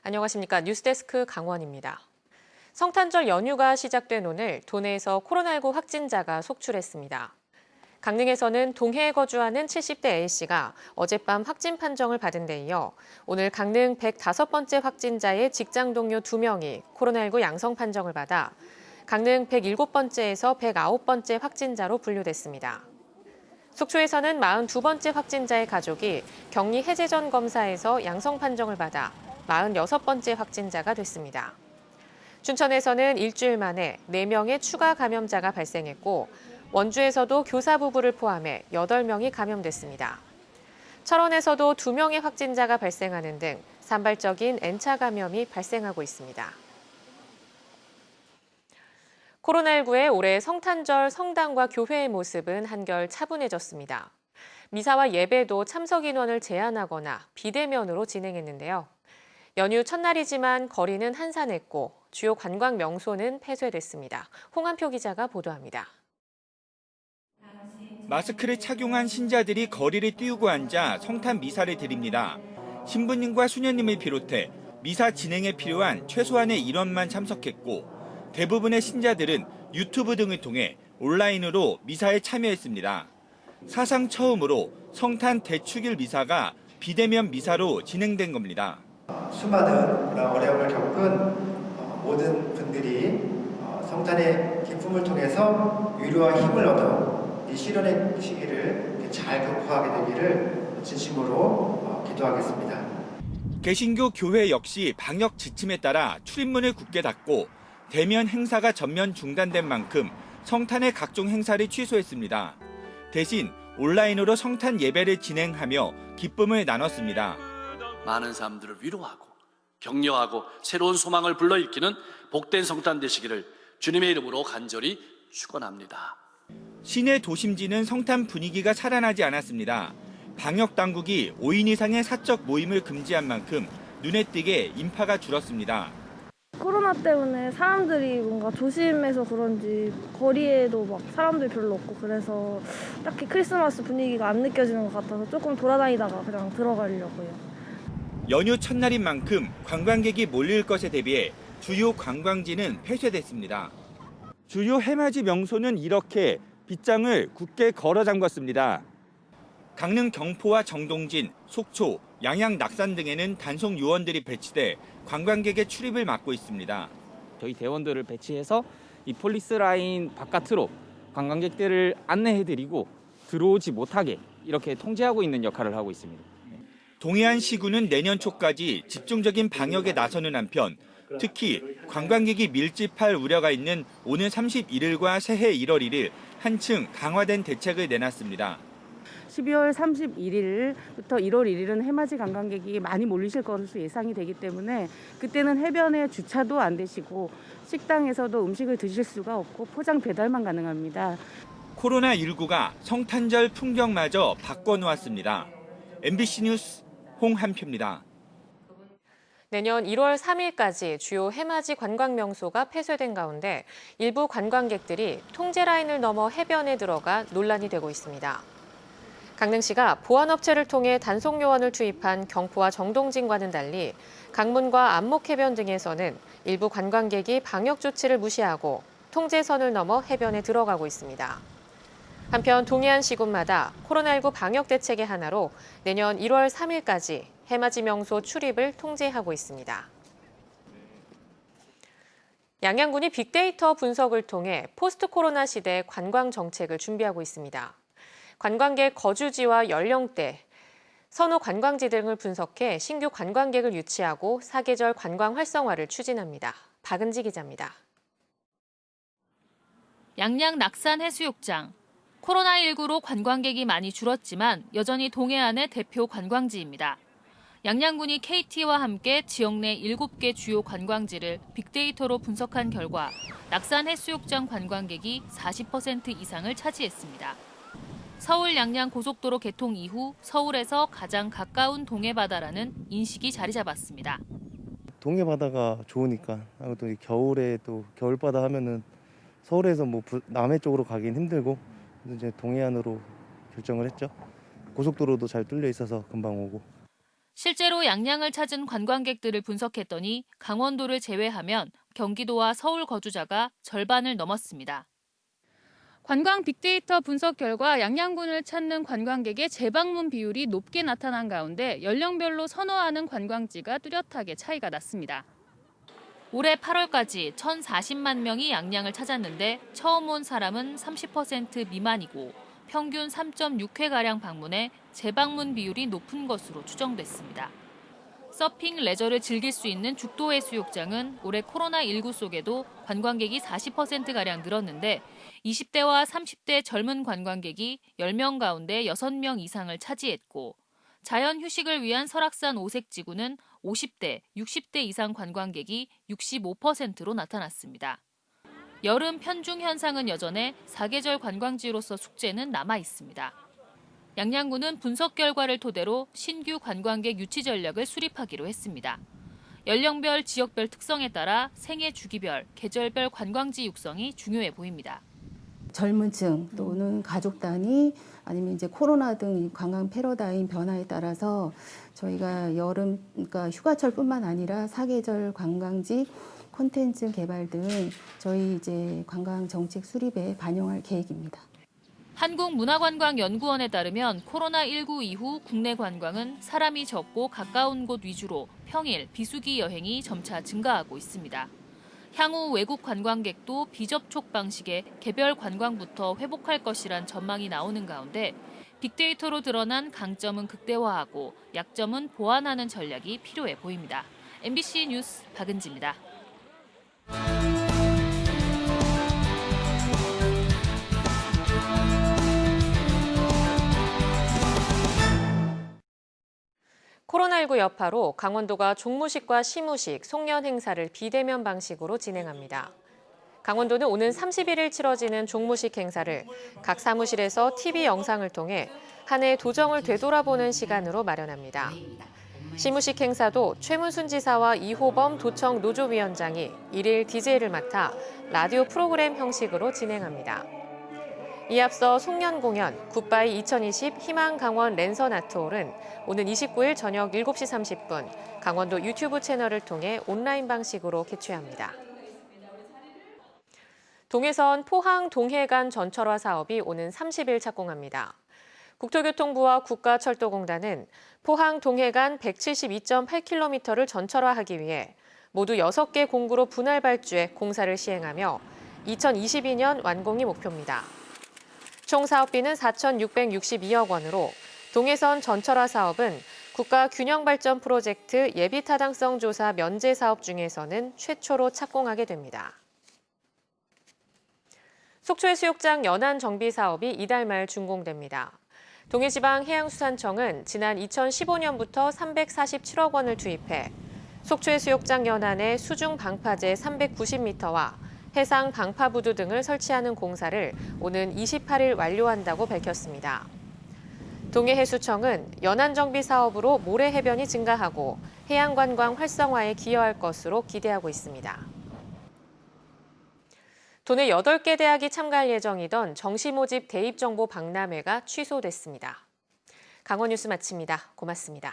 안녕하십니까. 뉴스데스크 강원입니다. 성탄절 연휴가 시작된 오늘 도내에서 코로나19 확진자가 속출했습니다. 강릉에서는 동해에 거주하는 70대 A씨가 어젯밤 확진 판정을 받은 데 이어 오늘 강릉 105번째 확진자의 직장 동료 2명이 코로나19 양성 판정을 받아 강릉 107번째에서 109번째 확진자로 분류됐습니다. 속초에서는 42번째 확진자의 가족이 격리 해제 전 검사에서 양성 판정을 받아 46번째 확진자가 됐습니다. 춘천에서는 일주일 만에 4명의 추가 감염자가 발생했고 원주에서도 교사 부부를 포함해 8명이 감염됐습니다. 철원에서도 2명의 확진자가 발생하는 등 산발적인 N차 감염이 발생하고 있습니다. 코로나19의 올해 성탄절 성당과 교회의 모습은 한결 차분해졌습니다. 미사와 예배도 참석 인원을 제한하거나 비대면으로 진행했는데요. 연휴 첫날이지만 거리는 한산했고 주요 관광 명소는 폐쇄됐습니다. 홍한표 기자가 보도합니다. 마스크를 착용한 신자들이 거리를 띄우고 앉아 성탄 미사를 드립니다. 신부님과 수녀님을 비롯해 미사 진행에 필요한 최소한의 인원만 참석했고 대부분의 신자들은 유튜브 등을 통해 온라인으로 미사에 참여했습니다. 사상 처음으로 성탄 대축일 미사가 비대면 미사로 진행된 겁니다. 수많은 어려움을 겪은 모든 분들이 성탄의 기쁨을 통해서 위로와 힘을 얻어 이 시련의 시기를 잘 극복하게 되기를 진심으로 기도하겠습니다. 개신교 교회 역시 방역 지침에 따라 출입문을 굳게 닫고 대면 행사가 전면 중단된 만큼 성탄의 각종 행사를 취소했습니다. 대신 온라인으로 성탄 예배를 진행하며 기쁨을 나눴습니다. 많은 사람들을 위로하고 격려하고 새로운 소망을 불러일으키는 복된 성탄 되시기를 주님의 이름으로 간절히 축원합니다. 시내 도심지는 성탄 분위기가 살아나지 않았습니다. 방역 당국이 5인 이상의 사적 모임을 금지한 만큼 눈에 띄게 인파가 줄었습니다. 코로나 때문에 사람들이 뭔가 조심해서 그런지 거리에도 막 사람들이 별로 없고 그래서 딱히 크리스마스 분위기가 안 느껴지는 것 같아서 조금 돌아다니다가 그냥 들어가려고요. 연휴 첫날인 만큼 관광객이 몰릴 것에 대비해 주요 관광지는 폐쇄됐습니다. 주요 해맞이 명소는 이렇게 빗장을 굳게 걸어 잠궜습니다. 강릉 경포와 정동진, 속초, 양양 낙산 등에는 단속 요원들이 배치돼 관광객의 출입을 막고 있습니다. 저희 대원들을 배치해서 이 폴리스 라인 바깥으로 관광객들을 안내해드리고 들어오지 못하게 이렇게 통제하고 있는 역할을 하고 있습니다. 동해안 시군은 내년 초까지 집중적인 방역에 나서는 한편 특히 관광객이 밀집할 우려가 있는 오는 31일과 새해 1월 1일 한층 강화된 대책을 내놨습니다. 12월 31일부터 1월 1일은 해맞이 관광객이 많이 몰리실 것으로 예상이 되기 때문에 그때는 해변에 주차도 안 되시고 식당에서도 음식을 드실 수가 없고 포장 배달만 가능합니다. 코로나19가 성탄절 풍경마저 바꿔놓았습니다. MBC 뉴스 홍한표입니다. 내년 1월 3일까지 주요 해맞이 관광 명소가 폐쇄된 가운데 일부 관광객들이 통제 라인을 넘어 해변에 들어가 논란이 되고 있습니다. 강릉시가 보안업체를 통해 단속 요원을 투입한 경포와 정동진과는 달리 강문과 안목해변 등에서는 일부 관광객이 방역 조치를 무시하고 통제선을 넘어 해변에 들어가고 있습니다. 한편 동해안 시군마다 코로나19 방역 대책의 하나로 내년 1월 3일까지 해맞이 명소 출입을 통제하고 있습니다. 양양군이 빅데이터 분석을 통해 포스트 코로나 시대 관광 정책을 준비하고 있습니다. 관광객 거주지와 연령대, 선호 관광지 등을 분석해 신규 관광객을 유치하고 사계절 관광 활성화를 추진합니다. 박은지 기자입니다. 양양 낙산 해수욕장. 코로나19로 관광객이 많이 줄었지만 여전히 동해안의 대표 관광지입니다. 양양군이 KT와 함께 지역 내 7개 주요 관광지를 빅데이터로 분석한 결과 낙산 해수욕장 관광객이 40% 이상을 차지했습니다. 서울 양양 고속도로 개통 이후 서울에서 가장 가까운 동해바다라는 인식이 자리 잡았습니다. 동해바다가 좋으니까 또 겨울에 또 겨울바다 하면은 서울에서 뭐 남해 쪽으로 가긴 힘들고 이제 동해안으로 결정을 했죠. 고속도로도 잘 뚫려 있어서 금방 오고. 실제로 양양을 찾은 관광객들을 분석했더니 강원도를 제외하면 경기도와 서울 거주자가 절반을 넘었습니다. 관광 빅데이터 분석 결과 양양군을 찾는 관광객의 재방문 비율이 높게 나타난 가운데 연령별로 선호하는 관광지가 뚜렷하게 차이가 났습니다. 올해 8월까지 1,040만 명이 양양을 찾았는데 처음 온 사람은 30% 미만이고 평균 3.6회가량 방문해 재방문 비율이 높은 것으로 추정됐습니다. 서핑, 레저를 즐길 수 있는 죽도해수욕장은 올해 코로나19 속에도 관광객이 40%가량 늘었는데 20대와 30대 젊은 관광객이 10명 가운데 6명 이상을 차지했고 자연 휴식을 위한 설악산 오색지구는 50대, 60대 이상 관광객이 65%로 나타났습니다. 여름 편중 현상은 여전해 사계절 관광지로서 숙제는 남아 있습니다. 양양군은 분석 결과를 토대로 신규 관광객 유치 전략을 수립하기로 했습니다. 연령별, 지역별 특성에 따라 생애 주기별, 계절별 관광지 육성이 중요해 보입니다. 젊은 층 또는 가족 단위 아니면 이제 코로나 등 관광 패러다임 변화에 따라서 저희가 여름 그러니까 휴가철뿐만 아니라 사계절 관광지 콘텐츠 개발 등 저희 이제 관광 정책 수립에 반영할 계획입니다. 한국문화관광연구원에 따르면 코로나19 이후 국내 관광은 사람이 적고 가까운 곳 위주로 평일, 비수기 여행이 점차 증가하고 있습니다. 향후 외국 관광객도 비접촉 방식의 개별 관광부터 회복할 것이란 전망이 나오는 가운데 빅데이터로 드러난 강점은 극대화하고 약점은 보완하는 전략이 필요해 보입니다. MBC 뉴스 박은지입니다. 코로나19 여파로 강원도가 종무식과 시무식, 송년 행사를 비대면 방식으로 진행합니다. 강원도는 오는 31일 치러지는 종무식 행사를 각 사무실에서 TV 영상을 통해 한 해 도정을 되돌아보는 시간으로 마련합니다. 시무식 행사도 최문순 지사와 이호범 도청 노조위원장이 1일 DJ를 맡아 라디오 프로그램 형식으로 진행합니다. 이 앞서 송년 공연 굿바이 2020 희망 강원 랜선 아트홀은 오는 29일 저녁 7시 30분 강원도 유튜브 채널을 통해 온라인 방식으로 개최합니다. 동해선 포항 동해 간 전철화 사업이 오는 30일 착공합니다. 국토교통부와 국가철도공단은 포항 동해 간 172.8km를 전철화하기 위해 모두 6개 공구로 분할 발주해 공사를 시행하며 2022년 완공이 목표입니다. 총 사업비는 4,662억 원으로 동해선 전철화 사업은 국가 균형발전 프로젝트 예비타당성 조사 면제 사업 중에서는 최초로 착공하게 됩니다. 속초해수욕장 연안 정비 사업이 이달 말 준공됩니다. 동해지방해양수산청은 지난 2015년부터 347억 원을 투입해 속초해수욕장 연안의 수중 방파제 390m와 해상 방파부두 등을 설치하는 공사를 오는 28일 완료한다고 밝혔습니다. 동해해수청은 연안 정비 사업으로 모래 해변이 증가하고 해양관광 활성화에 기여할 것으로 기대하고 있습니다. 도내 8개 대학이 참가할 예정이던 정시모집 대입정보 박람회가 취소됐습니다. 강원 뉴스 마칩니다. 고맙습니다.